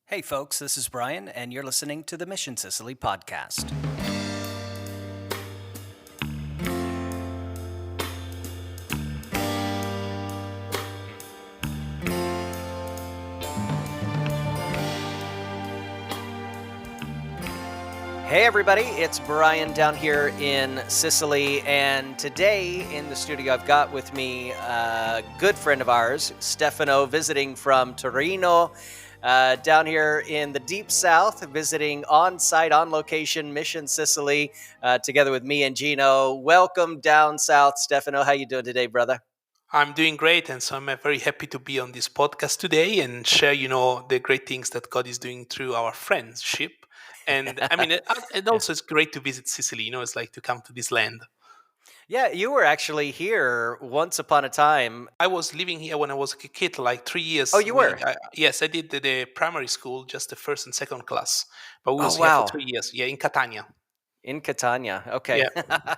Hey, folks, this is Brian, and you're listening to the Mission Sicily podcast. Hey, everybody, it's Brian down here in Sicily, and today in the studio I've got with me a good friend of ours, Stefano, visiting from Torino. Down here in the deep south, visiting on site, on location, Mission Sicily, together with me and Gino. Welcome down south, Stefano. How you doing today, brother? I'm doing great, and so I'm very happy to be on this podcast today and share, the great things that God is doing through our friendship. And I mean, and Yeah. also it's great to visit Sicily. It's like to come to this land. Yeah, you were actually here once upon a time. I was living here when I was a kid, like 3 years. Oh, you were? Yes, I did the primary school, just the first and second class, but we Oh, was here for wow. 3 years. Yeah, in Catania. In Catania. Okay. Yeah,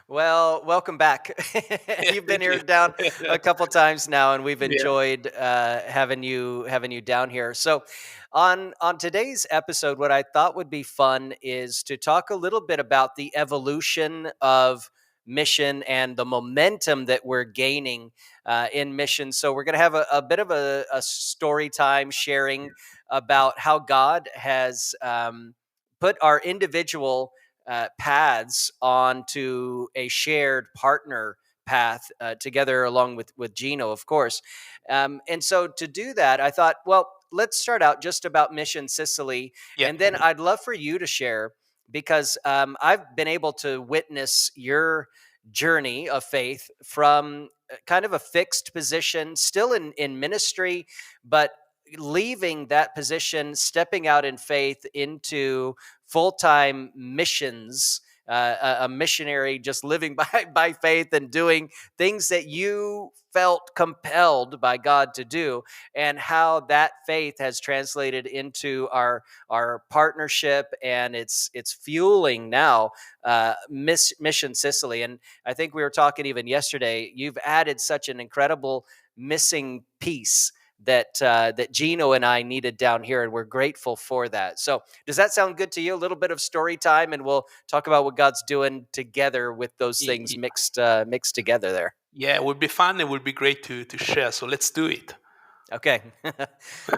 Well, welcome back. yeah, You've been thank here you. down a couple times now, and we've Yeah. enjoyed having you down here. So, on today's episode, what I thought would be fun is to talk a little bit about the evolution of mission and the momentum that we're gaining in mission. So, we're going to have a bit of a story time sharing about how God has put our individual paths onto a shared partner path together, along with Gino, of course. And so to do that, I thought, well, let's start out just about Mission Sicily, Yeah. and then I'd love for you to share because I've been able to witness your journey of faith from kind of a fixed position, still in ministry, but leaving that position, stepping out in faith into full-time missions, a missionary just living by faith and doing things that you felt compelled by God to do, and how that faith has translated into our partnership, and it's fueling now Mission Sicily. And I think we were talking even yesterday, you've added such an incredible missing piece that Gino and I needed down here, and we're grateful for that. So, does that sound good to you? A little bit of story time, and we'll talk about what God's doing together with those things mixed together there. Yeah, it would be fun. It would be great to share. So let's do it. Okay.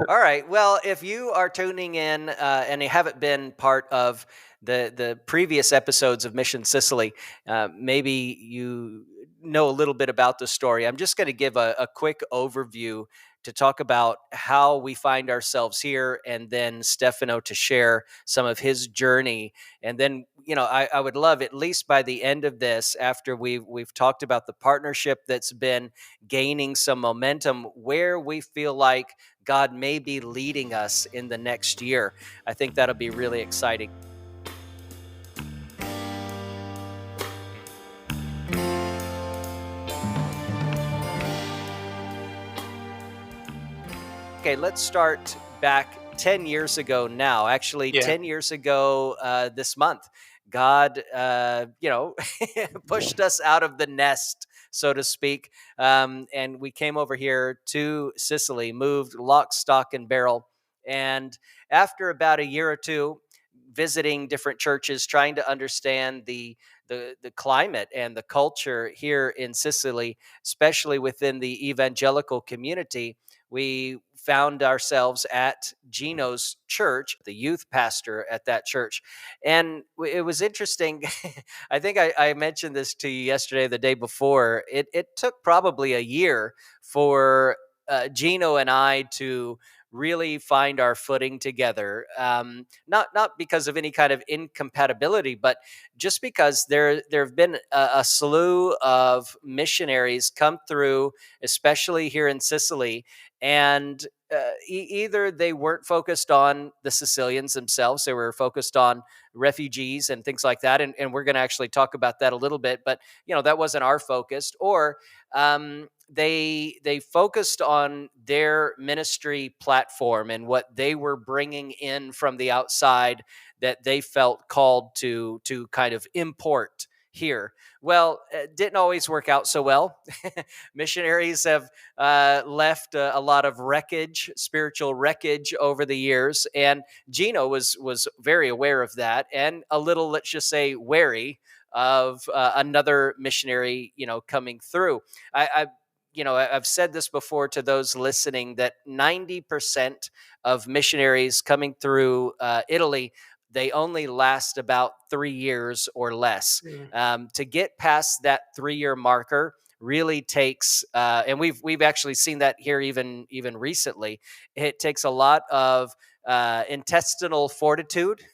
All right. Well, if you are tuning in and you haven't been part of the previous episodes of Mission Sicily, maybe you know a little bit about the story. I'm just going to give a quick overview to talk about how we find ourselves here, and then Stefano to share some of his journey. And then, I would love, at least by the end of this, after we've talked about the partnership that's been gaining some momentum, where we feel like God may be leading us in the next year. I think that'll be really exciting. Okay, let's start back 10 years ago now. Actually, Yeah. 10 years ago this month, God, pushed us out of the nest, so to speak. And we came over here to Sicily, moved lock, stock, and barrel. And after about a year or two, visiting different churches, trying to understand the climate and the culture here in Sicily, especially within the evangelical community, we found ourselves at Gino's church, the youth pastor at that church. And it was interesting. I think I mentioned this to you yesterday, the day before. It took probably a year for Gino and I to really find our footing together. Not because of any kind of incompatibility, but just because there have been a slew of missionaries come through, especially here in Sicily, and either they weren't focused on the Sicilians themselves, they were focused on refugees and things like that, and we're going to actually talk about that a little bit, but that wasn't our focus. Or they focused on their ministry platform and what they were bringing in from the outside, that they felt called to kind of import here. Well, it didn't always work out so well. Missionaries have left a lot of wreckage, spiritual wreckage over the years, and Gino was very aware of that, and a little, let's just say, wary of another missionary, coming through. I I've said this before to those listening that 90% of missionaries coming through Italy, they only last about 3 years or less. Mm. To get past that 3 year marker really takes, and we've actually seen that here even recently. It takes a lot of intestinal fortitude.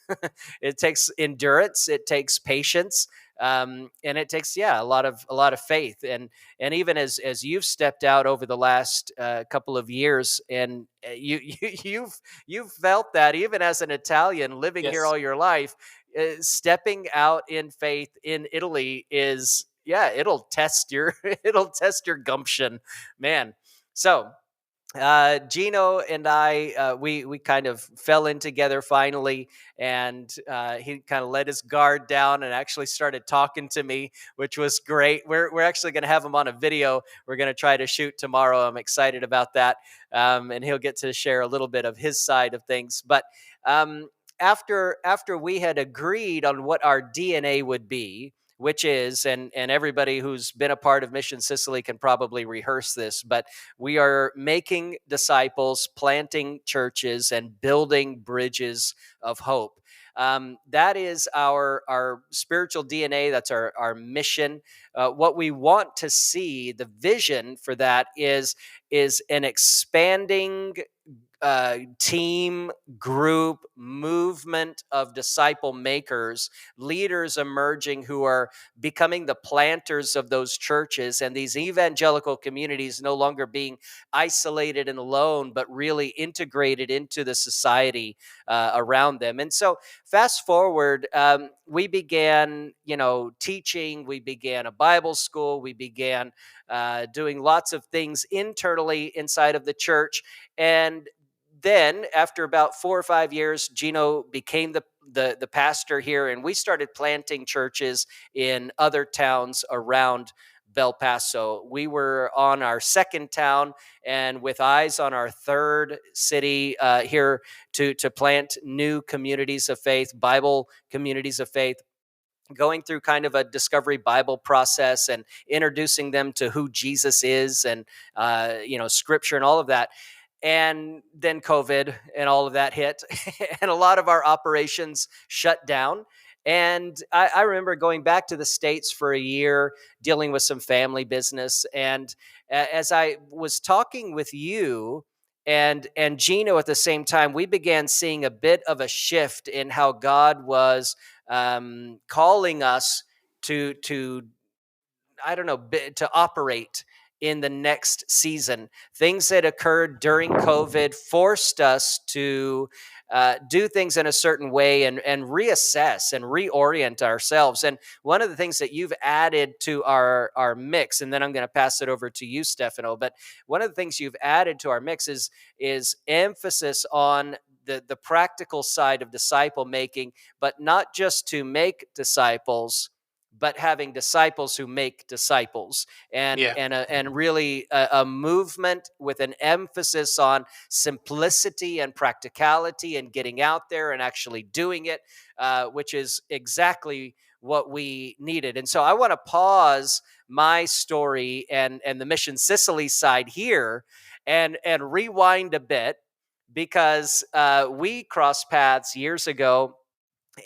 It takes endurance. It takes patience. And it takes, yeah, a lot of faith, and even as you've stepped out over the last couple of years, and you've felt that even as an Italian living here Yes. all your life, stepping out in faith in Italy is, yeah, it'll test your it'll test your gumption, man. So Gino and I, we kind of fell in together finally, and he kind of let his guard down and actually started talking to me, which was great. We're actually going to have him on a video. We're going to try to shoot tomorrow. I'm excited about that, and he'll get to share a little bit of his side of things. But um, after we had agreed on what our DNA would be, which is, and everybody who's been a part of Mission Sicily can probably rehearse this, but we are making disciples, planting churches, and building bridges of hope. That is our spiritual DNA. That's our mission. What we want to see, the vision for that is an expanding team, group, movement of disciple makers, leaders emerging who are becoming the planters of those churches, and these evangelical communities no longer being isolated and alone, but really integrated into the society around them. And so, fast forward, we began, teaching. We began a Bible school. We began doing lots of things internally inside of the church, and then after about 4 or 5 years, Gino became the pastor here, and we started planting churches in other towns around Bel Paso. We were on our second town, and with eyes on our third city here to plant new communities of faith, Bible communities of faith, going through kind of a discovery Bible process and introducing them to who Jesus is, and scripture and all of that. And then COVID and all of that hit, and a lot of our operations shut down. And I remember going back to the States for a year, dealing with some family business. And as I was talking with you and Gino at the same time, we began seeing a bit of a shift in how God was calling us to I don't know, to operate in the next season. Things that occurred during COVID forced us to do things in a certain way, and reassess and reorient ourselves. And one of the things that you've added to our mix, and then I'm going to pass it over to you, Stefano. But one of the things you've added to our mix is emphasis on the practical side of disciple making, but not just to make disciples, but having disciples who make disciples, and Yeah. and really a movement with an emphasis on simplicity and practicality and getting out there and actually doing it, which is exactly what we needed. And so I want to pause my story and the Mission Sicily side here, and rewind a bit, because we crossed paths years ago,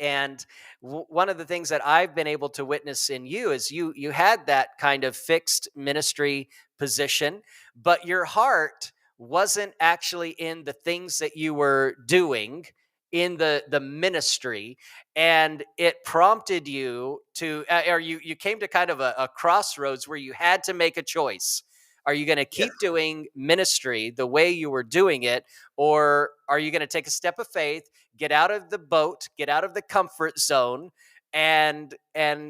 and one of the things that I've been able to witness in you is you had that kind of fixed ministry position, but your heart wasn't actually in the things that you were doing in the ministry, and it prompted you to, or you came to kind of a crossroads where you had to make a choice. Are you going to Yeah. keep doing ministry the way you were doing it, or are you going to take a step of faith, get out of the boat, get out of the comfort zone, and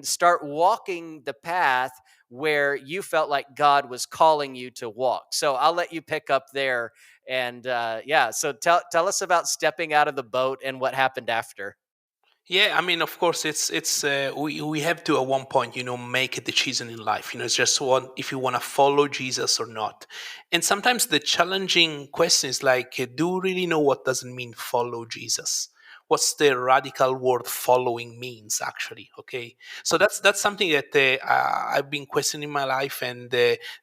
start walking the path where you felt like God was calling you to walk? So I'll let you pick up there. And yeah, so tell us about stepping out of the boat and what happened after. Yeah, I mean, of course, we have to at one point, make a decision in life. It's just one if you want to follow Jesus or not. And sometimes the challenging question is like, do you really know what doesn't mean follow Jesus? What's the radical word following means actually? Okay, so that's something that I've been questioning in my life, and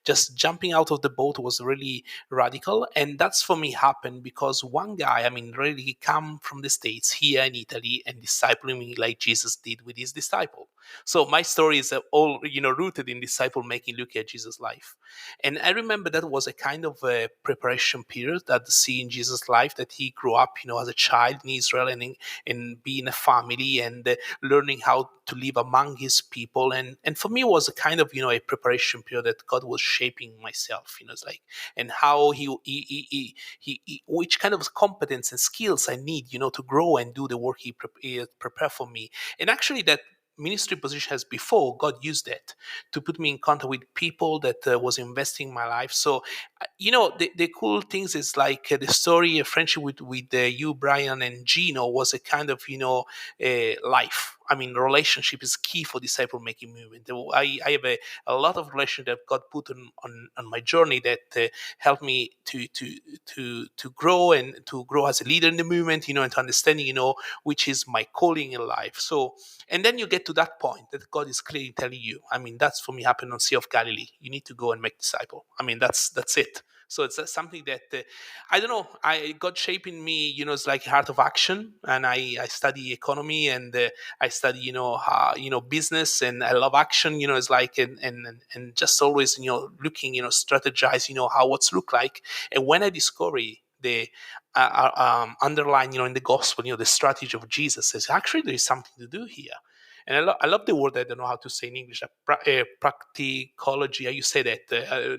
just jumping out of the boat was really radical. And that's for me happened because one guy, I mean, really come from the States here in Italy and discipling me like Jesus did with his disciple. So my story is all, rooted in disciple making, looking at Jesus' life. And I remember that was a kind of a preparation period that to see in Jesus' life that he grew up, as a child in Israel, and being a family, and learning how to live among his people. And for me, it was a kind of, a preparation period that God was shaping myself, it's like, and how which kind of competence and skills I need, to grow and do the work he prepared for me. And actually, that ministry position as before, God used that to put me in contact with people that was investing in my life. So, the cool things is like the story, a friendship with you, Brian, and Gino was a kind of, life. I mean, relationship is key for disciple making movement. I have a lot of relationship that God put on my journey that helped me to grow and to grow as a leader in the movement, and to understanding, which is my calling in life. So, and then you get to that point that God is clearly telling you. I mean, that's for me happened on Sea of Galilee. You need to go and make disciple. I mean, that's it. So it's something that I don't know. I God shaping me. It's like heart of action, and I study economy, and I study business, and I love action. It's like and just always looking strategize how what's look like. And when I discover the underline in the gospel, the strategy of Jesus says actually there is something to do here. And I love the word I don't know how to say in English. Practicology. How you say that?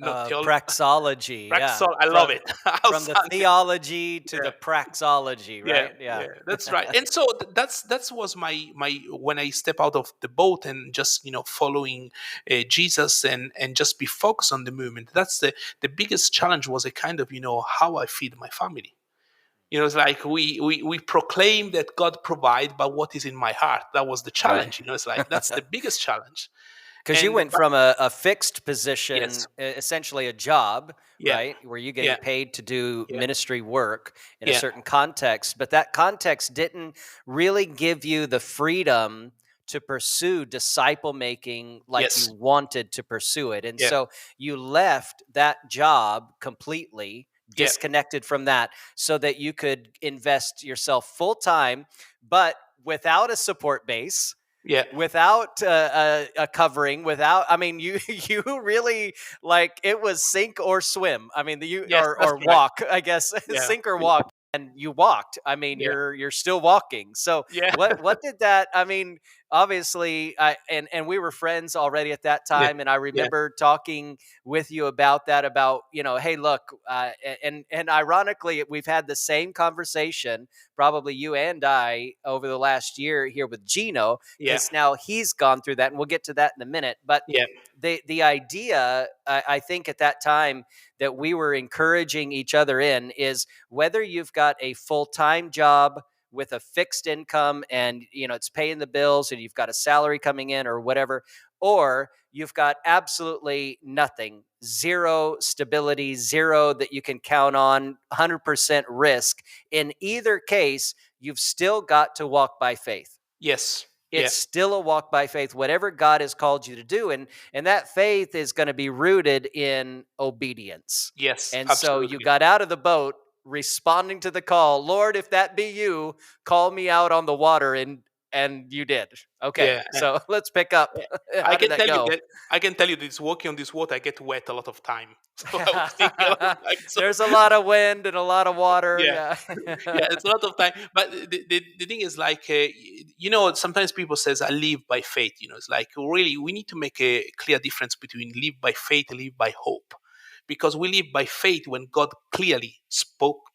Not theology. Praxology, yeah. I love it. I'll From the sound theology to yeah. the praxology, Yeah, right? Yeah. yeah, that's right. And so that's was my when I step out of the boat and just following Jesus and just be focused on the movement. That's the biggest challenge was a kind of how I feed my family. It's like we proclaim that God provide, but what is in my heart? That was the Right. challenge. It's like that's the biggest challenge. Because you And went but from a fixed yes, position, essentially a job, yeah, right, where you're yeah, getting paid to do yeah, ministry work in a yeah, certain context, but that context didn't really give you the freedom to pursue disciple making like you yes, wanted to pursue it. And yeah, so you left that job completely yeah, disconnected from that so that you could invest yourself full time, but without a support base, yeah. without a covering, without, I mean, you you really, like, it was sink or swim. I mean, you Yes, that's or right. walk, I guess. Yeah, Sink or walk, and you walked. I mean, yeah, you're still walking. So yeah, what did that, I mean, obviously, and we were friends already at that yeah, time, and I yeah, remember talking with you about that, about, hey, look, and ironically, we've had the same conversation, probably you and I, over the last year here with Gino, yeah, because now he's gone through that, and we'll get to that in a minute. But yeah. the idea, I think at that time, that we were encouraging each other in is, whether you've got a full-time job with a fixed income, and it's paying the bills, and you've got a salary coming in or whatever, or you've got absolutely nothing, zero stability, zero that you can count on, 100% risk. In either case, you've still got to walk by faith. Yes, yeah, It's still a walk by faith, whatever God has called you to do. And that faith is going to be rooted in obedience. yes, And so you absolutely. got out of the boat responding to the call. Lord, if that be you, call me out on the water. And you did. Okay. Yeah, So let's pick up. yeah. I How did can that tell you go? that I can tell you this walking on this water, I get wet a lot of time. So I was thinking a lot of time. So There's a lot of wind and a lot of water. yeah, Yeah. yeah, it's a lot of time. But the thing is like, sometimes people says I live by faith. It's like really we need to make a clear difference between live by faith and live by hope, because we live by faith when God clearly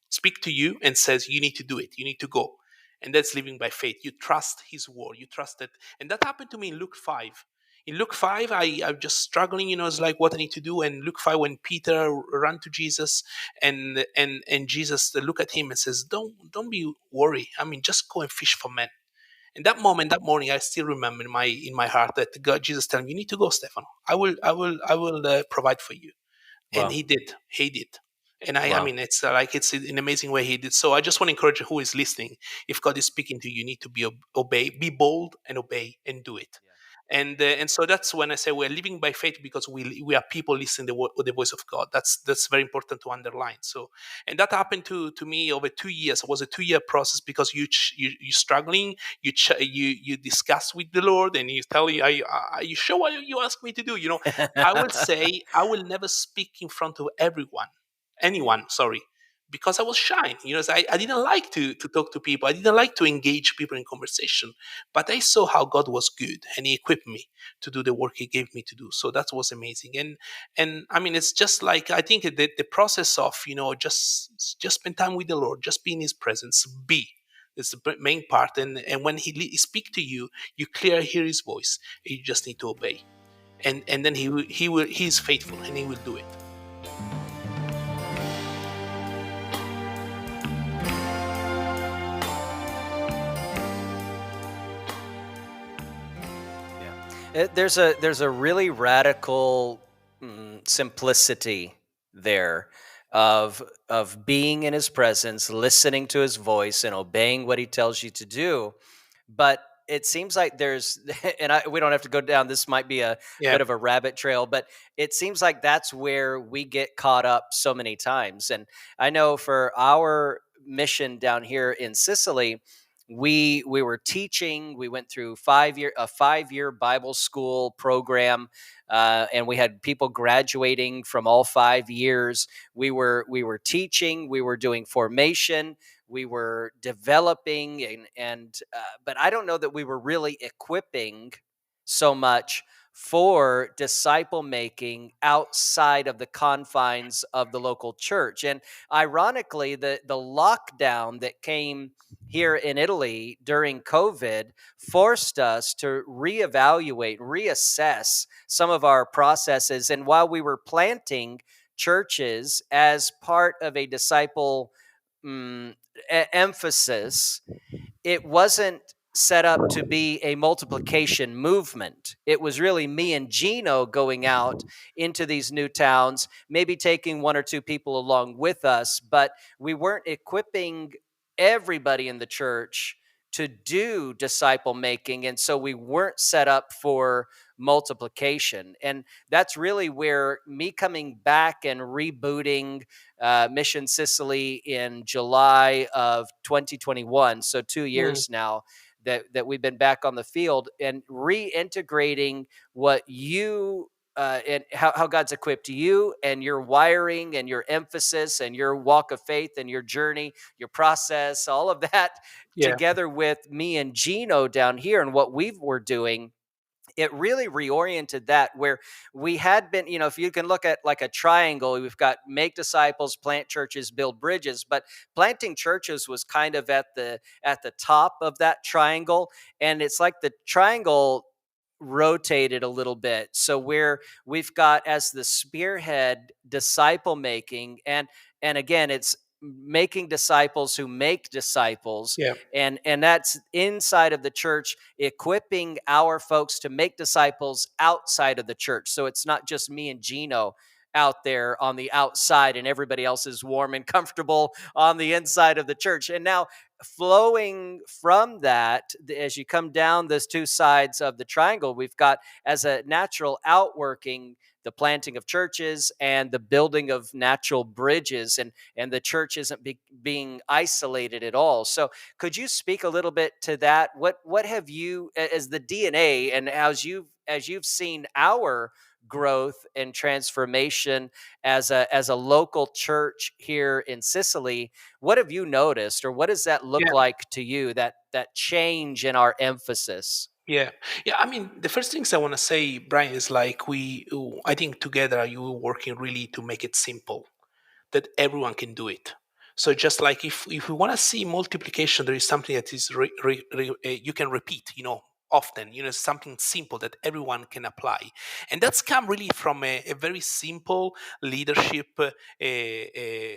speak to you and says you need to do it, you need to go, and that's living by faith. You trust His word, you trust that, and that happened to me in Luke 5. In Luke 5, I'm just struggling, it's like what I need to do. And Luke 5, when Peter ran to Jesus, and Jesus look at him and says, don't be worried. I mean, just go and fish for men. And that moment, that morning, I still remember in my heart that God, Jesus telling me, "You need to go, Stefano. I will provide for you." And Wow. he did. And I Wow. mean, it's like it's an amazing way he did. So I just want to encourage who is listening. If God is speaking to you, you need to be obey, be bold and obey and do it. Yeah. And so that's when I say we're living by faith, because we are people listening the voice of God. That's very important to underline. So, and that happened to me over 2 years. It was a 2 year process, because you struggling, you discuss with the Lord, and you tell you, are you sure what you ask me to do? I will say I will never speak in front of anyone, sorry, because I was shy. So I didn't like to talk to people. I didn't like to engage people in conversation. But I saw how God was good, and He equipped me to do the work He gave me to do. So that was amazing. And I mean, it's just like, I think the process of just spend time with the Lord, just be in His presence, be. It's the main part, and when He speak to you, you clearly hear His voice. You just need to obey, and then He is faithful, and He will do it. Yeah. There's a really radical simplicity there of being in his presence, listening to his voice, and obeying what he tells you to do. But it seems like there's we don't have to go down, this might be a Yeah, bit of a rabbit trail, but it seems like that's where we get caught up so many times. And I know for our mission down here in Sicily, we were teaching. We went through 5 year Bible school program, and we had people graduating from all 5 years. We were teaching. We were doing formation. We were developing, and but I don't know that we were really equipping so much for disciple making outside of the confines of the local church. And ironically, the lockdown that came here in Italy during COVID forced us to reevaluate, reassess some of our processes. And while we were planting churches as part of a disciple mm, emphasis, it wasn't set up to be a multiplication movement. It was really me and Gino going out into these new towns, maybe taking one or two people along with us, but we weren't equipping everybody in the church to do disciple making. And so we weren't set up for multiplication. And that's really where me coming back and rebooting Mission Sicily in July of 2021. So 2 years now that we've been back on the field and reintegrating what you and how God's equipped you and your wiring and your emphasis and your walk of faith and your journey, your process, all of that yeah, together with me and Gino down here and what we were doing. It really reoriented that where we had been, if you can look at like a triangle, we've got make disciples, plant churches, build bridges, but planting churches was kind of at the top of that triangle. And it's like the triangle rotated a little bit. So where we've got as the spearhead disciple making, and again, it's making disciples who make disciples, yeah, and that's inside of the church, equipping our folks to make disciples outside of the church. So it's not just me and Gino out there on the outside and everybody else is warm and comfortable on the inside of the church. And now flowing from that, as you come down those two sides of the triangle, we've got as a natural outworking the planting of churches and the building of natural bridges, and the church isn't being isolated at all. So could you speak a little bit to that? What have you, as the DNA, and as you've seen our growth and transformation as a local church here in Sicily, what have you noticed, or what does that look yeah. like to you, that change in our emphasis? Yeah, yeah. I mean, the first things I want to say, Brian, is like I think together you were working really to make it simple, that everyone can do it. So just like if we want to see multiplication, there is something that is you can repeat, often. Something simple that everyone can apply, and that's come really from a very simple leadership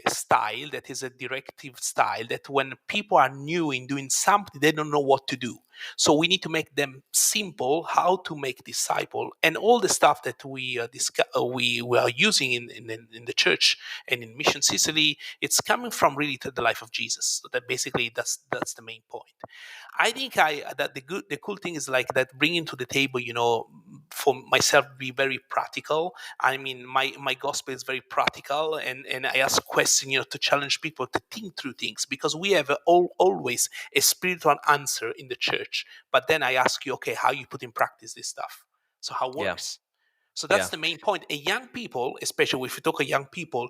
style, that is a directive style. That when people are new in doing something, they don't know what to do. So we need to make them simple how to make disciple, and all the stuff that we are using in the church and in Mission Sicily, it's coming from really to the life of Jesus. So that basically that's the main point. I think I that the cool thing is like that, bringing to the table, for myself, be very practical. I mean, my gospel is very practical, and I ask questions, to challenge people to think through things, because we have always a spiritual answer in the church. But then I ask you, okay, how you put in practice this stuff? So how it Yeah. works? So that's Yeah. the main point. And young people, especially if you talk to young people,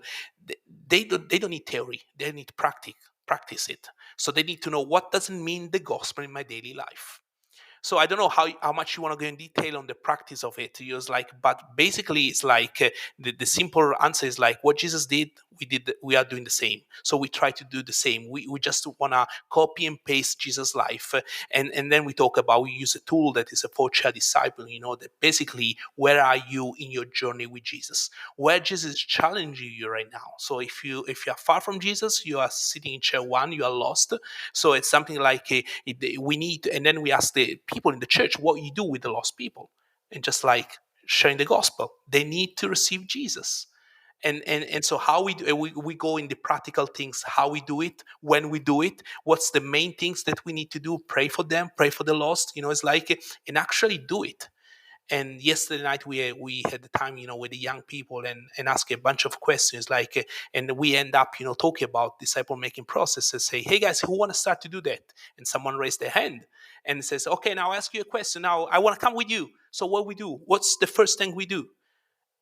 they don't need theory. They need practice it. So they need to know, what does it mean, the gospel in my daily life. So I don't know how much you want to go in detail on the practice of it. Use like, but basically it's like, the simple answer is like, what Jesus did, we are doing the same. So we try to do the same. We just want to copy and paste Jesus' life, and then we talk about, we use a tool that is a for-child disciple. That basically, where are you in your journey with Jesus? Where Jesus is challenging you right now. So if you are far from Jesus, you are sitting in chair one, you are lost. So it's something like, we need, and then we ask the people in the church, what you do with the lost people, and just like sharing the gospel, they need to receive Jesus. And so how we go in the practical things, how we do it, when we do it, what's the main things that we need to do, pray for them, pray for the lost, it's like, and actually do it. And yesterday night we had the time, with the young people, and ask a bunch of questions, like, and we end up, talking about disciple making processes. Say, hey guys, who want to start to do that? And someone raised their hand and says, okay, now I ask you a question. Now I want to come with you. So what we do? What's the first thing we do?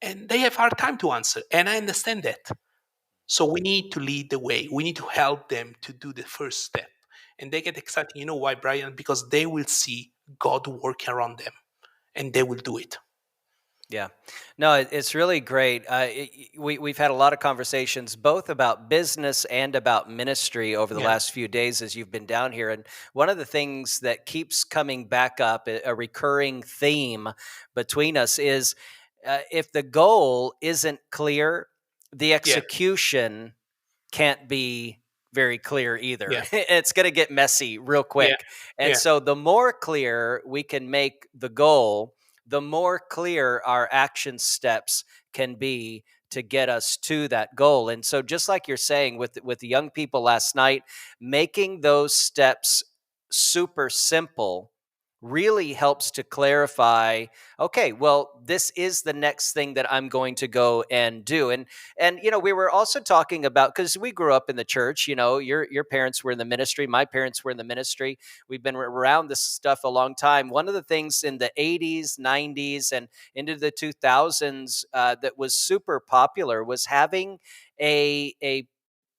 And they have hard time to answer, and I understand that. So we need to lead the way. We need to help them to do the first step, and they get excited. You know why, Brian? Because they will see God working around them, and they will do it. Yeah. No, it's really great. We've had a lot of conversations both about business and about ministry over the Yeah. last few days as you've been down here. And one of the things that keeps coming back up, a recurring theme between us, is if the goal isn't clear, the Yeah. execution can't be very clear either. Yeah. It's going to get messy real Yeah. quick. And Yeah. so the more clear we can make the goal, the more clear our action steps can be to get us to that goal. And so just like you're saying with the young people last night, making those steps super simple really helps to clarify, okay, well, this is the next thing that I'm going to go and do. And we were also talking about, because we grew up in the church, your parents were in the ministry, my parents were in the ministry. We've been around this stuff a long time. One of the things in the 80s, 90s, and into the 2000s that was super popular was having a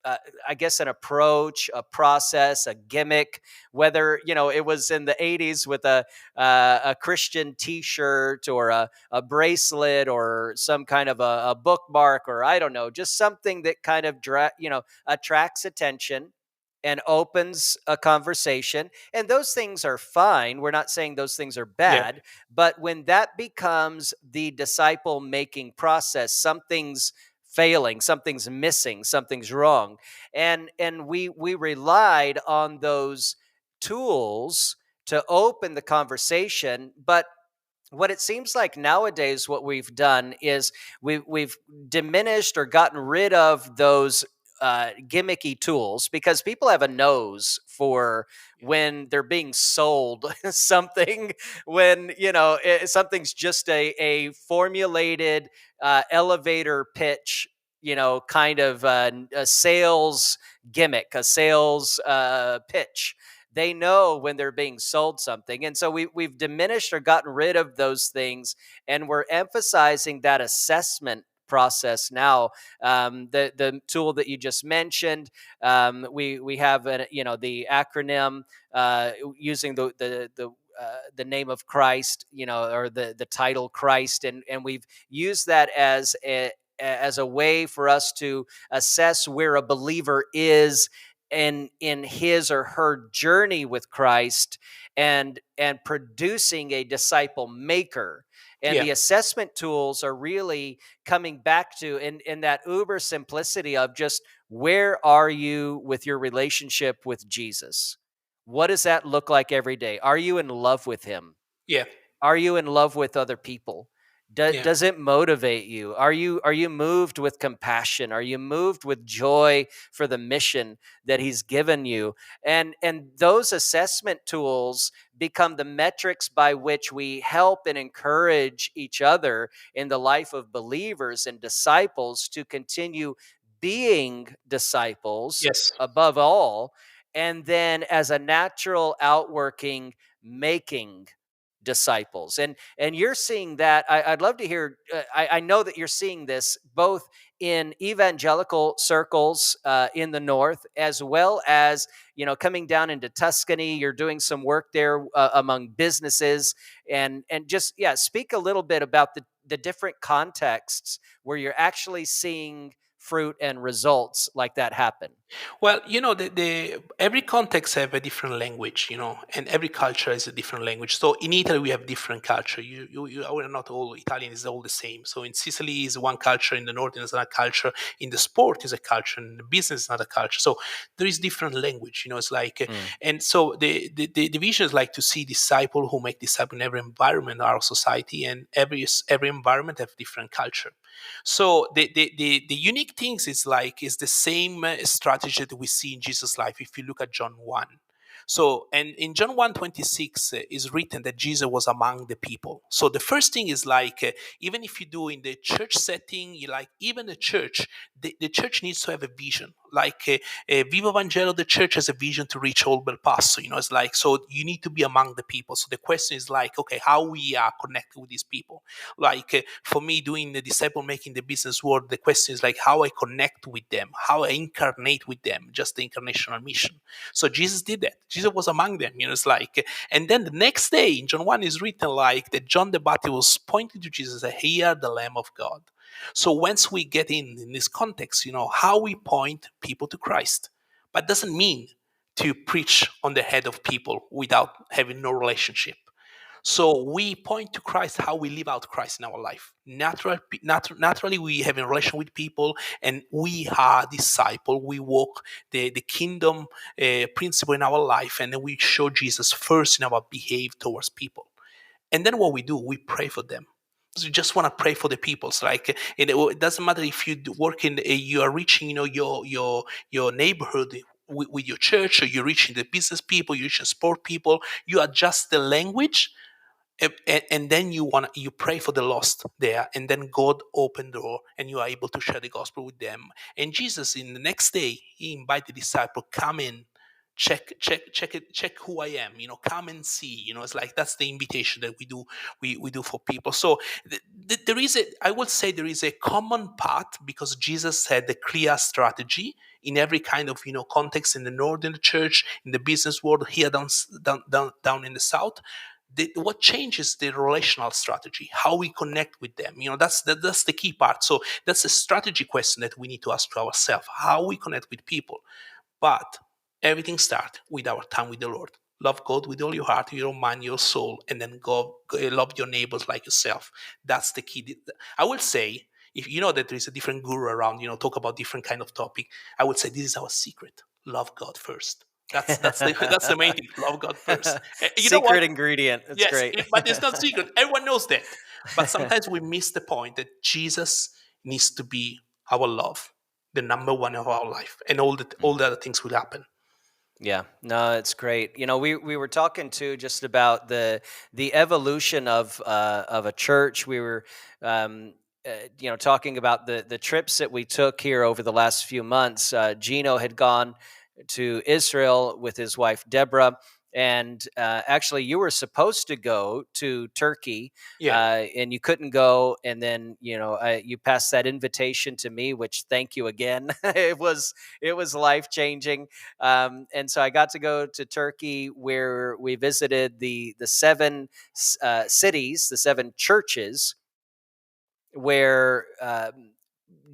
uh, I guess an approach, a process, a gimmick. Whether it was in the '80s with a Christian T-shirt or a bracelet or some kind of a bookmark, or I don't know, just something that kind of attracts attention and opens a conversation. And those things are fine. We're not saying those things are Yeah. bad, but when that becomes the disciple making process, something's failing, something's missing, something's wrong. And we relied on those tools to open the conversation. But what it seems like nowadays, what we've done is we've diminished or gotten rid of those gimmicky tools, because people have a nose for when they're being sold something, when something's just a formulated elevator pitch, kind of a sales gimmick, a sales pitch. They know when they're being sold something. And so we've diminished or gotten rid of those things. And we're emphasizing that assessment process now. The tool that you just mentioned, we have the acronym using the name of Christ, or the title Christ, and we've used that as a way for us to assess where a believer is in his or her journey with Christ, and producing a disciple maker. And Yeah. the assessment tools are really coming back to in that uber simplicity of just, where are you with your relationship with Jesus? What does that look like every day? Are you in love with him? Yeah. Are you in love with other people? Yeah. Does it motivate you? Are you moved with compassion? Are you moved with joy for the mission that he's given you? And those assessment tools become the metrics by which we help and encourage each other in the life of believers and disciples to continue being disciples Yes. above all, and then as a natural outworking, making disciples. And you're seeing that. I'd love to hear. I know that you're seeing this both in evangelical circles in the north, as well as coming down into Tuscany. You're doing some work there among businesses, and just speak a little bit about the different contexts where you're actually seeing fruit and results like that happen. Well, the every context have a different language, and every culture has a different language. So in Italy, we have different culture. We're not all Italian is all the same. So in Sicily is one culture, in the north is another culture, in the sport is a culture, in the business is another culture. So there is different language. It's like, Mm. and so the vision is like to see disciple who make disciple in every environment, our society, and every environment have different culture. So the unique things is the same strategy that we see in Jesus' life. If you look at John 1. So, and in John 1:26 is written that Jesus was among the people. So the first thing is like, even if you do in the church setting, you like even the church, the church needs to have a vision. Like Viva Vangelo, the church has a vision to reach all Belpasso. It's like, so you need to be among the people. So the question is like, okay, how we are connected with these people. Like for me, doing the disciple making the business world, the question is like how I connect with them, how I incarnate with them, just the incarnational mission. So Jesus did that. Jesus was among them. It's like, and then the next day in John 1 is written like that John the Baptist was pointing to Jesus and here the Lamb of God. So once we get in this context, how we point people to Christ, but doesn't mean to preach on the head of people without having no relationship. So we point to Christ, how we live out Christ in our life. Naturally, we have a relation with people, and we are disciple. We walk the kingdom principle in our life, and then we show Jesus first in our behavior towards people. And then what we do, we pray for them. So you just want to pray for the people. It's like it doesn't matter if you work in, you are reaching, your neighborhood with your church, or you're reaching the business people, you're reaching sport people. You adjust the language, and then you pray for the lost there, and then God opened the door and you are able to share the gospel with them. And Jesus, in the next day, he invited the disciple, come in, check who I am, come and see. It's like that's the invitation that we do for people. So there is I would say there is a common path, because Jesus had a clear strategy in every kind of context, in the northern church, in the business world, here down in the south. What changes the relational strategy, how we connect with them. That's the key part. So that's a strategy question that we need to ask to ourselves, how we connect with people. But everything starts with our time with the Lord. Love God with all your heart, your mind, your soul, and then love your neighbors like yourself. That's the key. I will say, if you know that there is a different guru around, talk about different kind of topic, I would say this is our secret. Love God first. That's the that's the main thing. Love God first. You know what? Secret ingredient. It's Yes, great. but it's not secret. Everyone knows that. But sometimes we miss the point that Jesus needs to be our love, the number one of our life, and all the other things will happen. Yeah, no, it's great. We were talking too just about the evolution of a church. We were, talking about the trips that we took here over the last few months. Gino had gone to Israel with his wife Deborah, and actually, you were supposed to go to Turkey, Yeah. and you couldn't go. And then you passed that invitation to me, which thank you again. it was life changing. And so I got to go to Turkey, where we visited the seven cities, the seven churches where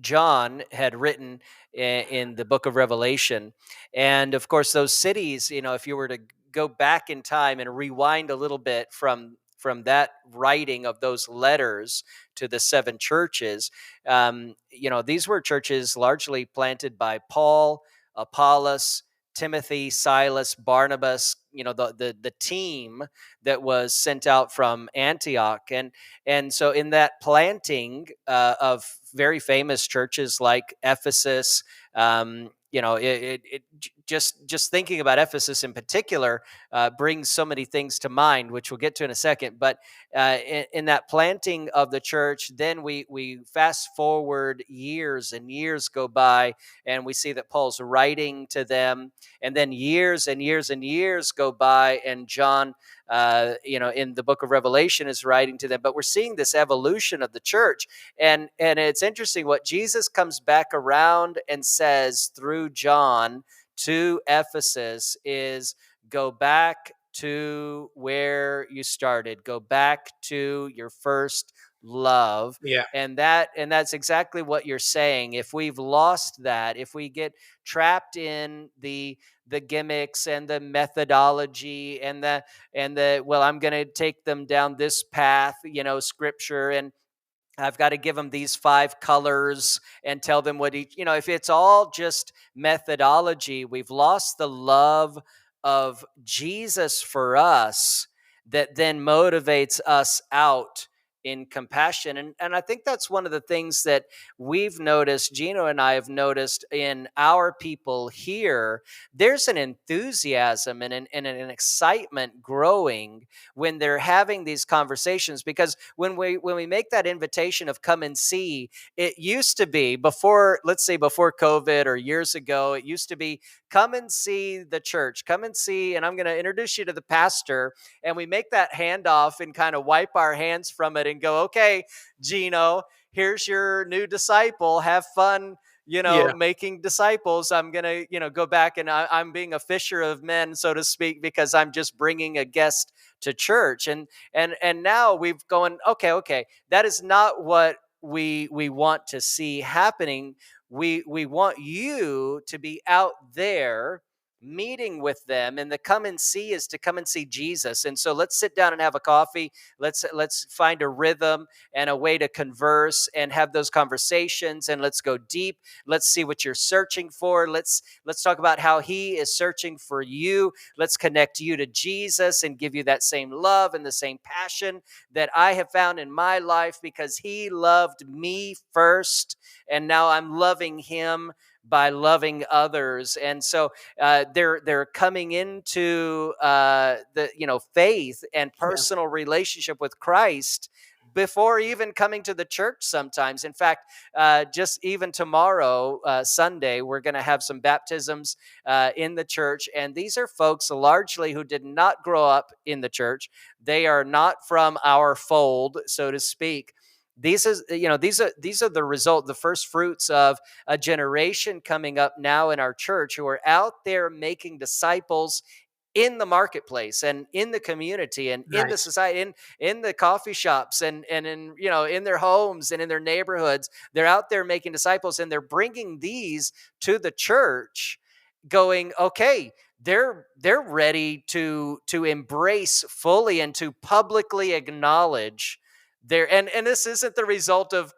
John had written in the book of Revelation. And of course, those cities, if you were to go back in time and rewind a little bit from that writing of those letters to the seven churches, these were churches largely planted by Paul, Apollos, Timothy, Silas, Barnabas, the team that was sent out from Antioch. And so in that planting of very famous churches like Ephesus, just thinking about Ephesus in particular brings so many things to mind, which we'll get to in a second. But in that planting of the church, then we fast forward years and years go by, and we see that Paul's writing to them, and then years and years and years go by, and John, in the book of Revelation, is writing to them. But we're seeing this evolution of the church, and it's interesting what Jesus comes back around and says through John to Ephesus is, go back to where you started, go back to your first love. Yeah. And that's exactly what you're saying. If we've lost that, if we get trapped in the gimmicks and the methodology and the well, I'm going to take them down this path, scripture, and I've got to give them these 5 colors and tell them what each, if it's all just methodology, we've lost the love of Jesus for us that then motivates us out in compassion. And I think that's one of the things that we've noticed, Gino and I have noticed in our people here. There's an enthusiasm and an excitement growing when they're having these conversations, because when we make that invitation of come and see, it used to be before, let's say before COVID or years ago, it used to be come and see the church, come and see, and I'm going to introduce you to the pastor, and we make that handoff and kind of wipe our hands from it and go, okay, Gino, here's your new disciple, have fun Yeah. making disciples. I'm going to, go back, and I'm being a fisher of men, so to speak, because I'm just bringing a guest to church. And now we've going, okay, that is not what we want to see happening. We want you to be out there meeting with them, and the come and see is to come and see Jesus. And so let's sit down and have a coffee. Let's find a rhythm and a way to converse and have those conversations, and let's go deep. Let's see what you're searching for. Let's talk about how he is searching for you. Let's connect you to Jesus and give you that same love and the same passion that I have found in my life, because he loved me first, and now I'm loving him by loving others. And so they're coming into the faith and Yeah. personal relationship with Christ before even coming to the church sometimes. In fact, just even tomorrow, Sunday, we're going to have some baptisms in the church. And these are folks largely who did not grow up in the church. They are not from our fold, so to speak. These are the result, the first fruits of a generation coming up now in our church who are out there making disciples in the marketplace and in the community and in the Nice. society, in the coffee shops and in in their homes and in their neighborhoods. They're out there making disciples, and they're bringing these to the church, going, okay, they're ready to embrace fully and to publicly acknowledge their, and this isn't the result of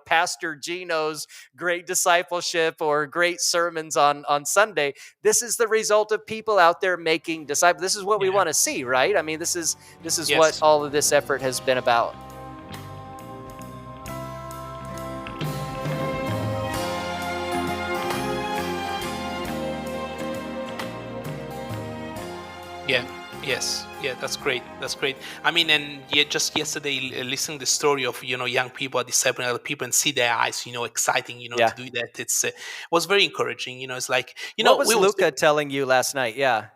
Pastor Gino's great discipleship or great sermons on Sunday. This is the result of people out there making disciples. This is what we Yeah. want to see, right? I mean, this is what Yes. all of this effort has been about. Yeah. Yes. Yeah. That's great. That's great. I mean, and yeah, just yesterday, listening the story of young people discipling other people and see their eyes, exciting, to Yeah. do that. It's was very encouraging. It's like What we was was. Luca telling you last night? Yeah.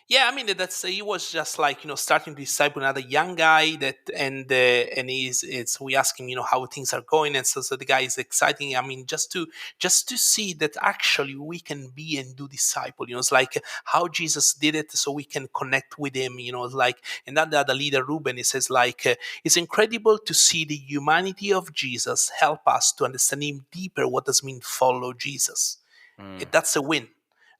Yeah, I mean that's he was just like starting to disciple another young guy that and he's it's we ask him how things are going, and so the guy is exciting. I mean just to see that actually we can be and do disciple. It's like how Jesus did it, so we can connect with him. It's like, and then the other leader Ruben, he says like it's incredible to see the humanity of Jesus help us to understand him deeper. What does mean follow Jesus? Mm. That's a win.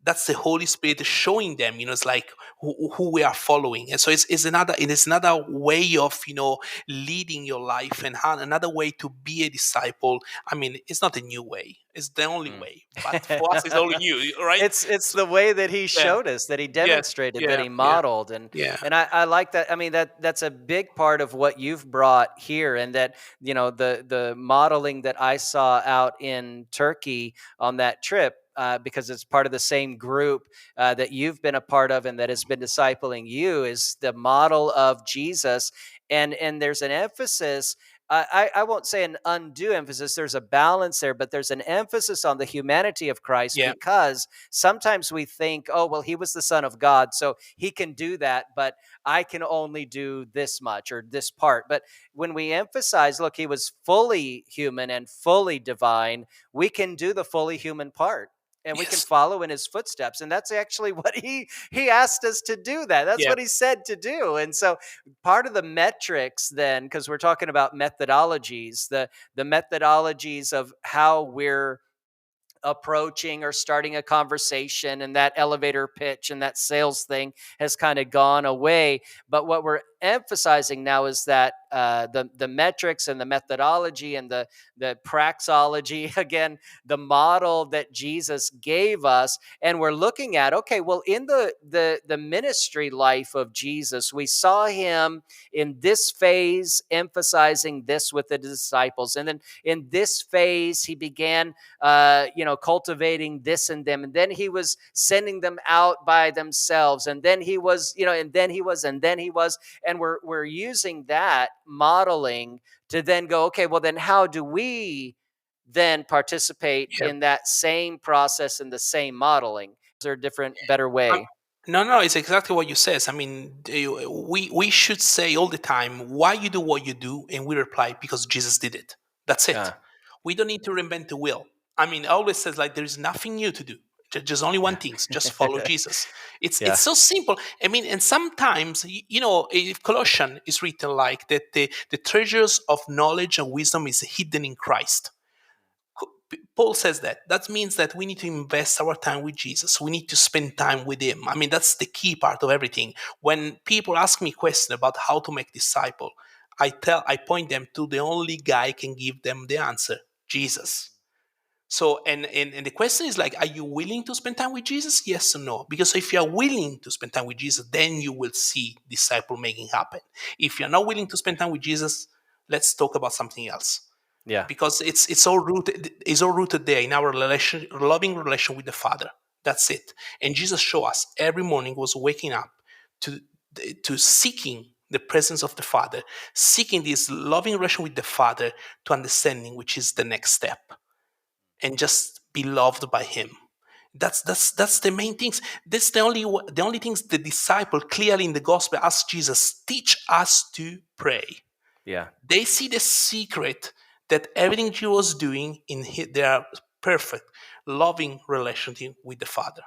that's the Holy Spirit showing them, it's like who we are following. And so it's another way of, leading your life, and how another way to be a disciple. I mean, it's not a new way, it's the only Mm. way, but for us it's only new, right? It's So, the way that he yeah. showed us, that he Yes. demonstrated, that Yeah. he Yeah. modeled, and Yeah. I like that. I mean, that's a big part of what you've brought here, and that, the modeling that I saw out in Turkey on that trip. Because it's part of the same group that you've been a part of and that has been discipling you, is the model of Jesus, and there's an emphasis. I won't say an undue emphasis. There's a balance there, but there's an emphasis on the humanity of Christ, Yeah. because sometimes we think, oh, well, he was the Son of God, so he can do that, but I can only do this much or this part. But when we emphasize, look, he was fully human and fully divine, we can do the fully human part. And we can Yes. follow in his footsteps, and that's actually what he asked us to do. That's Yeah. what he said to do. And so, part of the metrics then, because we're talking about methodologies, the methodologies of how we're approaching or starting a conversation, and that elevator pitch and that sales thing has kind of gone away. But what we're emphasizing now is that the metrics and the methodology and the praxology, again, the model that Jesus gave us. And we're looking at, okay, well, in the ministry life of Jesus, we saw him in this phase emphasizing this with the disciples, and then in this phase he began cultivating this in them. And then he was sending them out by themselves. And then he was, and we're using that modeling to then go, okay, well, then how do we then participate Yeah. in that same process and the same modeling? Is there a different, better Uh, way? No, no, it's exactly what you says. I mean, we should say all the time why you do what you do, and we reply because Jesus did it. That's it. Uh, We don't need to reinvent the wheel. I mean, I always says like there is nothing new to do. Just only one yeah. thing: just follow Jesus. It's Yeah. so simple. I mean, and sometimes if Colossian is written like that, the treasures of knowledge and wisdom is hidden in Christ. Paul says that. That means that we need to invest our time with Jesus. We need to spend time with him. I mean, that's the key part of everything. When people ask me questions about how to make disciple, I point them to the only guy can give them the answer, Jesus. So, and the question is like, are you willing to spend time with Jesus? Yes or no? Because if you are willing to spend time with Jesus, then you will see disciple making happen. If you're not willing to spend time with Jesus, let's talk about something else, Yeah. because it's all rooted there in our loving relation with the Father. That's it. And Jesus showed us every morning was waking up to to seeking the presence of the Father, seeking this loving relation with the Father, to understanding which is the next step, and just be loved by Him. That's the main things. That's the only things the disciple clearly in the gospel ask Jesus, teach us to pray. Yeah. They see the secret that everything he was doing in their perfect, loving relationship with the Father.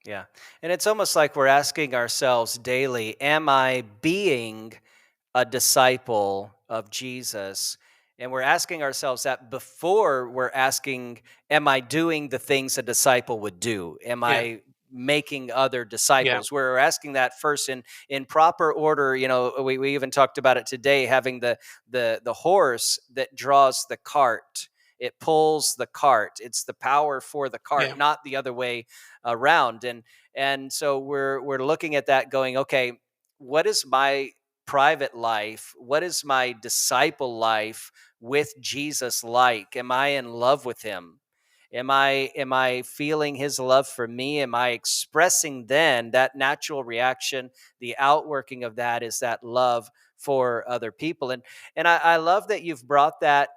Yeah. And it's almost like we're asking ourselves daily, am I being a disciple of Jesus? And we're asking ourselves that before we're asking, am I doing the things a disciple would do? Am Yeah, I making other yeah, disciples? We're asking that first in proper order. We even talked about it today, having the horse that draws the cart. It pulls the cart. It's the power for the cart, yeah, not the other way around. And so we're looking at that going, okay, what is my private life? What is my disciple life with Jesus like? Am I in love with him? Am I feeling his love for me? Am I expressing then that natural reaction? The outworking of that is that love for other people. And I love that you've brought that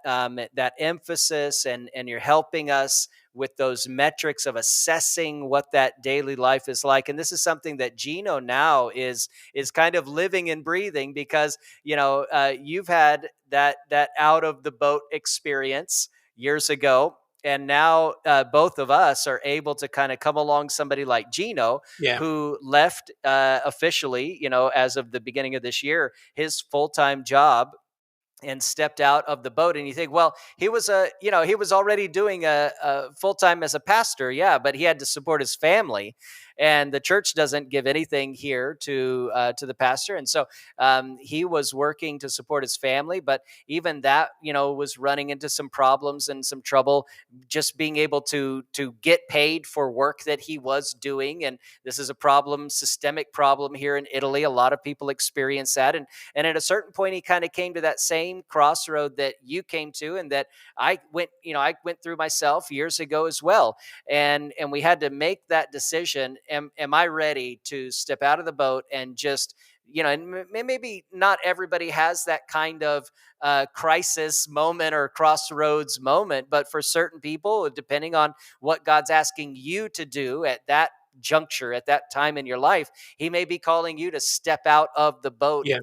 emphasis, and you're helping us with those metrics of assessing what that daily life is like. And this is something that Gino now is kind of living and breathing, because you've had that out of the boat experience years ago, and now both of us are able to kind of come along somebody like Gino, yeah, who left officially, as of the beginning of this year, his full-time job and stepped out of the boat. And you think, well, he was he was already doing a full time as a pastor, yeah, but he had to support his family, and the church doesn't give anything here to the pastor, and so he was working to support his family, but even that, was running into some problems and some trouble, just being able to get paid for work that he was doing. And this is a problem, systemic problem here in Italy. A lot of people experience that, and at a certain point, he kind of came to that same crossroad that you came to, and that I went through myself years ago as well. And we had to make that decision. Am I ready to step out of the boat and just, and maybe not everybody has that kind of crisis moment or crossroads moment, but for certain people, depending on what God's asking you to do at that juncture, at that time in your life, he may be calling you to step out of the boat Yeah.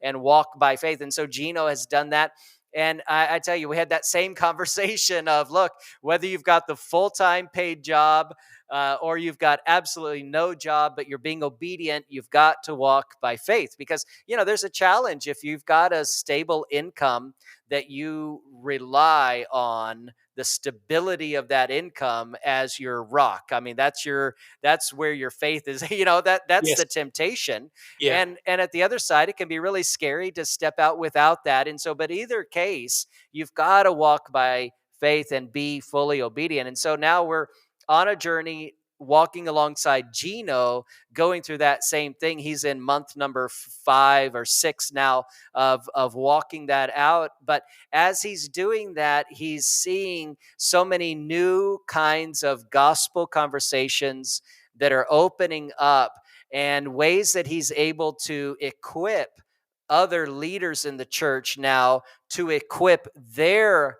and walk by faith. And so Gino has done that. And I tell you, we had that same conversation of, look, whether you've got the full-time paid job or you've got absolutely no job, but you're being obedient, you've got to walk by faith. Because, there's a challenge if you've got a stable income that you rely on the stability of that income as your rock. I mean, that's where your faith is. That's Yes. the temptation. Yeah. And at the other side, it can be really scary to step out without that. And so, but either case, you've got to walk by faith and be fully obedient. And so now we're on a journey, walking alongside Gino, going through that same thing. He's in month number 5 or 6 now of walking that out. But as he's doing that, he's seeing so many new kinds of gospel conversations that are opening up, and ways that he's able to equip other leaders in the church now to equip their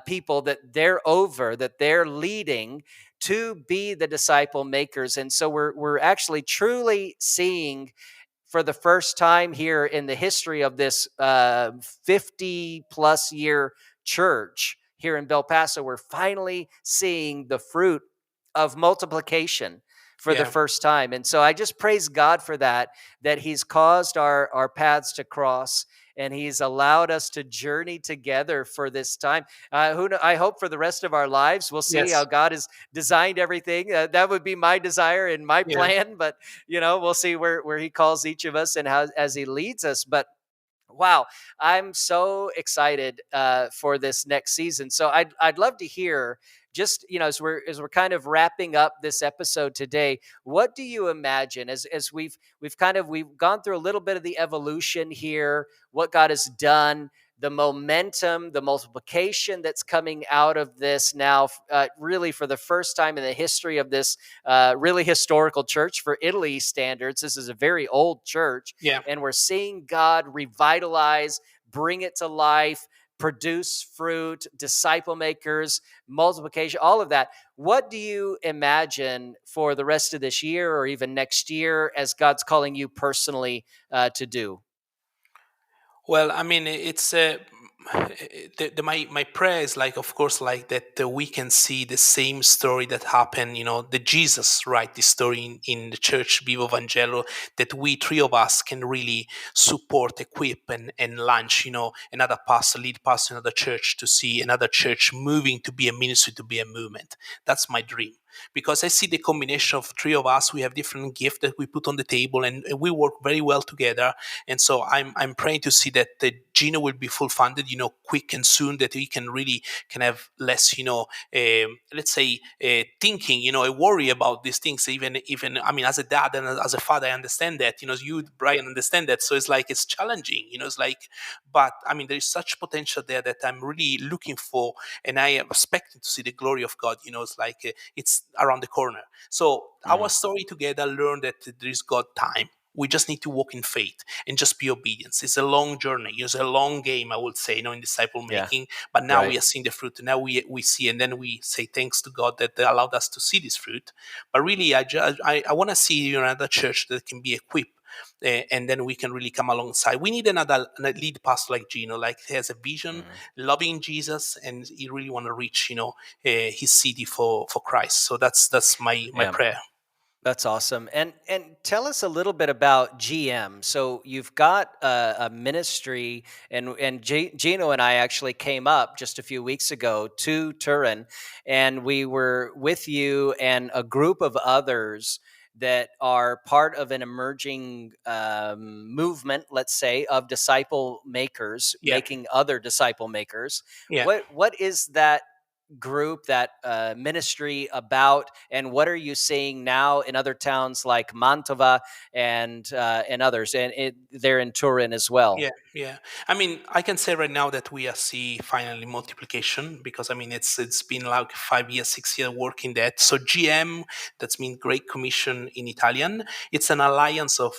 people that they're over, that they're leading, to be the disciple makers. And so we're actually truly seeing, for the first time here in the history of this 50 plus year church here in Belpaso, we're finally seeing the fruit of multiplication for the Yeah. first time. And so I just praise God for that, that he's caused our paths to cross, and he's allowed us to journey together for this time. I hope for the rest of our lives, we'll see how Yes. God has designed everything. That would be my desire and my Yeah. plan, but we'll see where he calls each of us and how as he leads us. But wow, I'm so excited for this next season. So I'd love to hear, just as we're kind of wrapping up this episode today, what do you imagine as we've gone through a little bit of the evolution here, what God has done, the momentum, the multiplication that's coming out of this now, really for the first time in the history of this really historical church for Italy standards. This is a very old church, Yeah. and we're seeing God revitalize, bring it to life, produce fruit, disciple makers, multiplication, all of that. What do you imagine for the rest of this year or even next year as God's calling you personally to do? Well, I mean, it's my prayer is like, of course, like that we can see the same story that happened. The Jesus write this story in the church Vivo Vangelo, that we three of us can really support, equip, and launch. Another pastor, lead pastor, another church to see another church moving to be a ministry, to be a movement. That's my dream. Because I see the combination of three of us. We have different gifts that we put on the table, and we work very well together. And so I'm praying to see that the Gino will be full funded, quick and soon, that he can have less, let's say, thinking, a worry about these things. Even I mean, as a dad and as a father, I understand that. You, Brian, understand that. So it's like it's challenging. It's like, but I mean, there is such potential there that I'm really looking for, and I am expecting to see the glory of God. It's like it's around the corner. So our Mm, story together learned that there is God time. We just need to walk in faith and just be obedient. It's a long journey. It's a long game, I would say, in disciple yeah, making. But now right. we are seeing the fruit. Now we see, and then we say thanks to God that they allowed us to see this fruit. But really, I want to see another church that can be equipped. And then we can really come alongside. We need another lead pastor like Gino, like he has a vision, Mm, loving Jesus, and he really want to reach, his city for Christ. So that's my yeah. prayer. That's awesome. And tell us a little bit about GM. So you've got a ministry, and Gino and I actually came up just a few weeks ago to Turin, and we were with you and a group of others that are part of an emerging movement, let's say, of disciple makers Yeah, making other disciple makers. yeah. What is that group, that ministry about, and what are you seeing now in other towns like Mantova and others, and they're in Turin as well? Yeah, yeah. I mean, I can say right now that we are see finally multiplication, because I mean it's been like 5 years, 6 years working that. So GM, that's mean Great Commission in Italian. It's an alliance of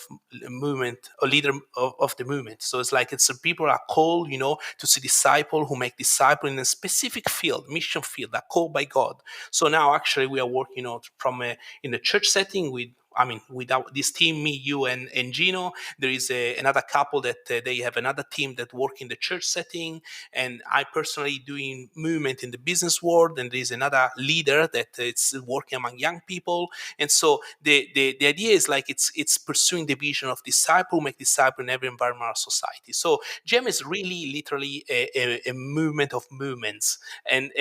movement, a leader of the movement. So it's like it's people are called, to see disciple who make disciple in a specific field, mission field, are called by God. So now actually we are working, from in a church setting with. I mean, without this team, me, you, and Gino, there is another couple that they have another team that work in the church setting, and I personally doing movement in the business world, and there is another leader that it's working among young people. And so the idea is like it's pursuing the vision of disciple, make disciple in every environment of society. So GEM is really literally a movement of movements, and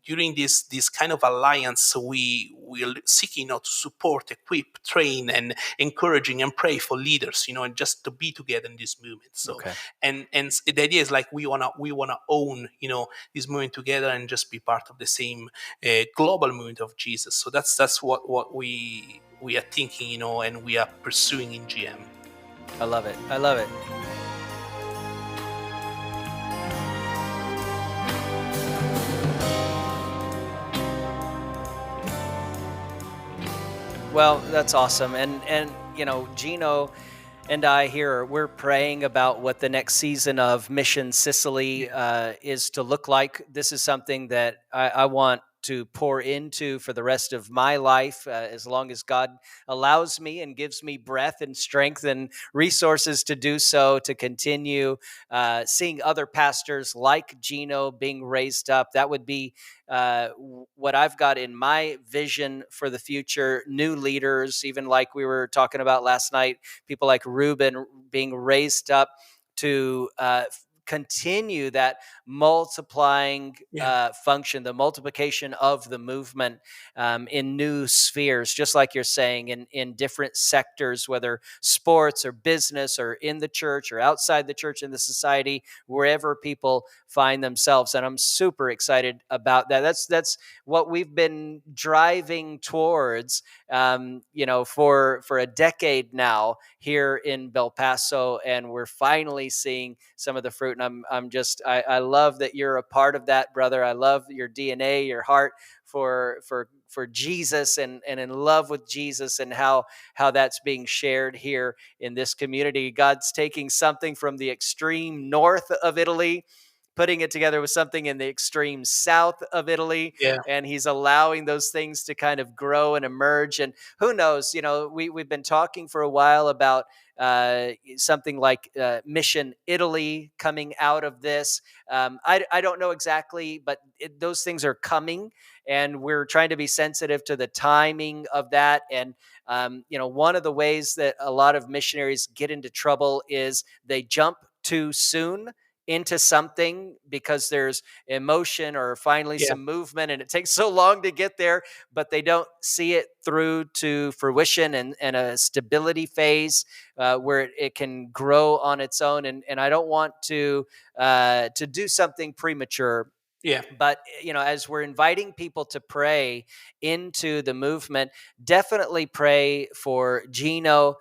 during this kind of alliance, we are seeking to support, equip, train, and encouraging and pray for leaders, and just to be together in this movement. So, Okay. and the idea is like we wanna own, this movement together and just be part of the same global movement of Jesus. So that's what we are thinking, and we are pursuing in GM. I love it. I love it. Well, that's awesome. And Gino and I here, we're praying about what the next season of Mission Sicily is to look like. This is something that I want to pour into for the rest of my life, as long as God allows me and gives me breath and strength and resources to do so, to continue seeing other pastors like Gino being raised up. That would be what I've got in my vision for the future. New leaders, even like we were talking about last night, people like Ruben being raised up to continue that multiplying Yeah, function, the multiplication of the movement in new spheres, just like you're saying, in different sectors, whether sports or business or in the church or outside the church, in the society, wherever people find themselves. And I'm super excited about that. That's what we've been driving towards, for a decade now here in Bel Paso, and we're finally seeing some of the fruit. And I love that you're a part of that, brother. I love your DNA, your heart for Jesus, and in love with Jesus, and how that's being shared here in this community. God's taking something from the extreme north of Italy, putting it together with something in the extreme south of Italy, yeah, and he's allowing those things to kind of grow and emerge. And who knows, we've been talking for a while about something like Mission Italy coming out of this. I don't know exactly, but those things are coming, and we're trying to be sensitive to the timing of that. And one of the ways that a lot of missionaries get into trouble is they jump too soon into something because there's emotion or finally yeah, some movement, and it takes so long to get there, but they don't see it through to fruition and a stability phase where it can grow on its own. And I don't want to do something premature. yeah, But as we're inviting people to pray into the movement, definitely pray for Gino,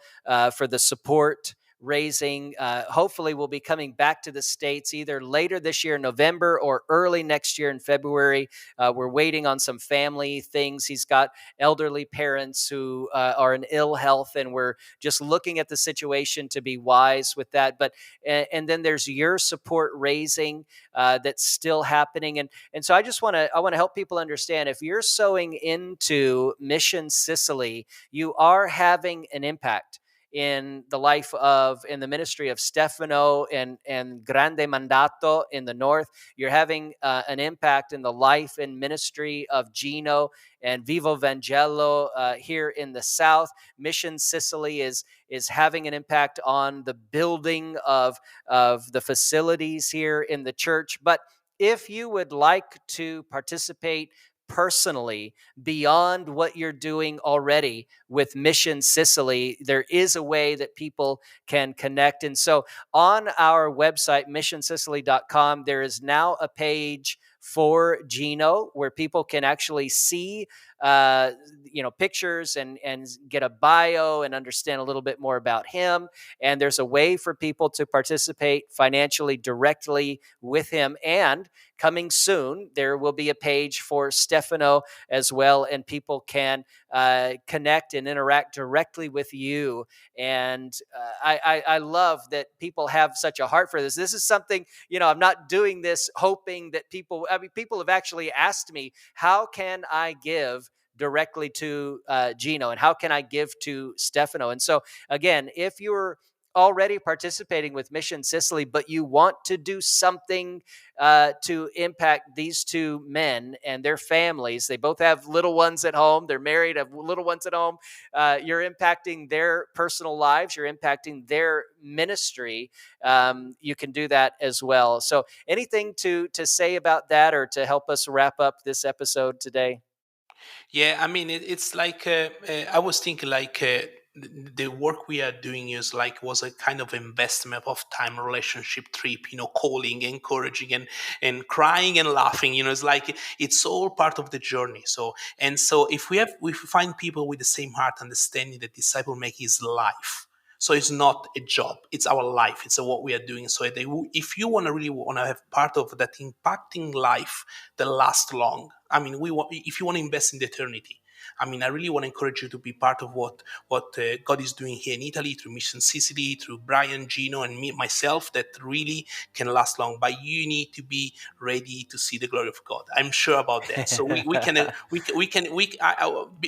for the support raising. Hopefully we'll be coming back to the States either later this year in November or early next year in February. We're waiting on some family things. He's got elderly parents who are in ill health, and we're just looking at the situation to be wise with that. But and then there's your support raising that's still happening. And so I want to help people understand, if you're sowing into Mission Sicily, you are having an impact in the life of, in the ministry of Stefano and Grande Mandato in the north. You're having an impact in the life and ministry of Gino and Vivo Vangelo here in the south. Mission Sicily is having an impact on the building of the facilities here in the church. But if you would like to participate personally beyond what you're doing already with Mission Sicily, there is a way that people can connect. And so on our website, missionsicily.com, there is now a page for Gino where people can actually see pictures and get a bio and understand a little bit more about him. And there's a way for people to participate financially directly with him. And coming soon, there will be a page for Stefano as well, and people can connect and interact directly with you. And I love that people have such a heart for this. This is something, I'm not doing this hoping that people have actually asked me, how can I give directly to Gino, and how can I give to Stefano? And so again, if you're already participating with Mission Sicily, but you want to do something to impact these two men and their families. They both have little ones at home. They're married, have little ones at home. You're impacting their personal lives. You're impacting their ministry. You can do that as well. So anything to say about that, or to help us wrap up this episode today? Yeah, I mean, it's like I was thinking like the work we are doing is like was a kind of investment of time, relationship trip, calling, encouraging, and crying and laughing. It's like it's all part of the journey. So if we find people with the same heart, understanding that disciple making is life. So it's not a job; it's our life. It's what we are doing. So if you really want to have part of that impacting life that lasts long, I mean, if you want to invest in the eternity, I mean, I really want to encourage you to be part of what God is doing here in Italy through Mission Sicily, through Brian, Gino, and myself. That really can last long. But you need to be ready to see the glory of God. I'm sure about that. So we can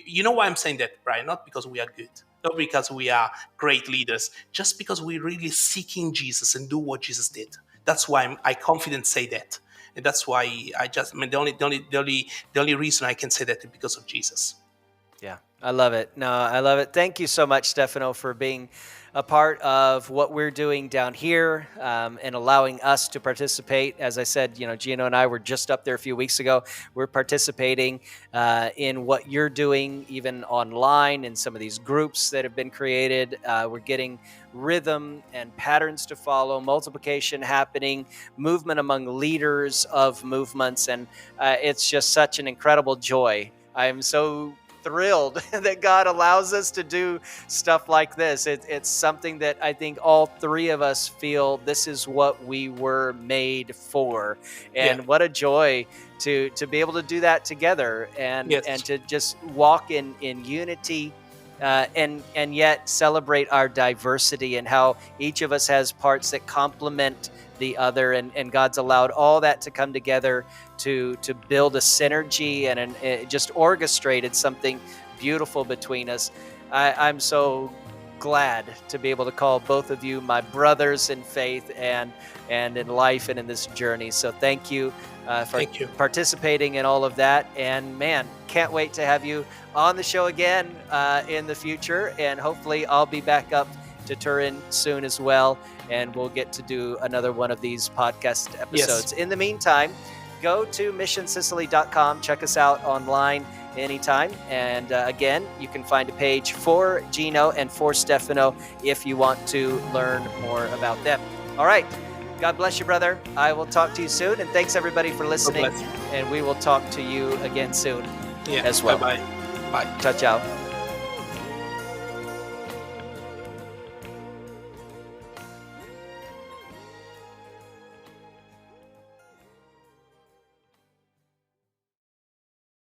you know why I'm saying that, Brian? Not because we are good, not because we are great leaders, just because we're really seeking Jesus and do what Jesus did. That's why I confident say that. And that's why the only reason I can say that is because of Jesus. Yeah, I love it. No, I love it. Thank you so much, Stefano, for being a part of what we're doing down here, and allowing us to participate. As I said, Gino and I were just up there a few weeks ago. We're participating in what you're doing, even online, in some of these groups that have been created. We're getting rhythm and patterns to follow, multiplication happening, movement among leaders of movements. And it's just such an incredible joy. I'm so thrilled that God allows us to do stuff like this. It's something that I think all three of us feel this is what we were made for. And what a joy to be able to do that together, and to just walk in unity, and yet celebrate our diversity, and how each of us has parts that complement the other, and God's allowed all that to come together to build a synergy, and it just orchestrated something beautiful between us. I'm so glad to be able to call both of you my brothers in faith and in life and in this journey. So thank you for participating in all of that. And man, can't wait to have you on the show again in the future. And hopefully I'll be back up to Turin soon as well, and we'll get to do another one of these podcast episodes. In the meantime, go to missionsicily.com. Check us out online anytime. And again, you can find a page for Gino and for Stefano if you want to learn more about them. All right. God bless you, brother. I will talk to you soon. And thanks, everybody, for listening. And we will talk to you again soon as well. Bye-bye. Bye. Ciao, ciao.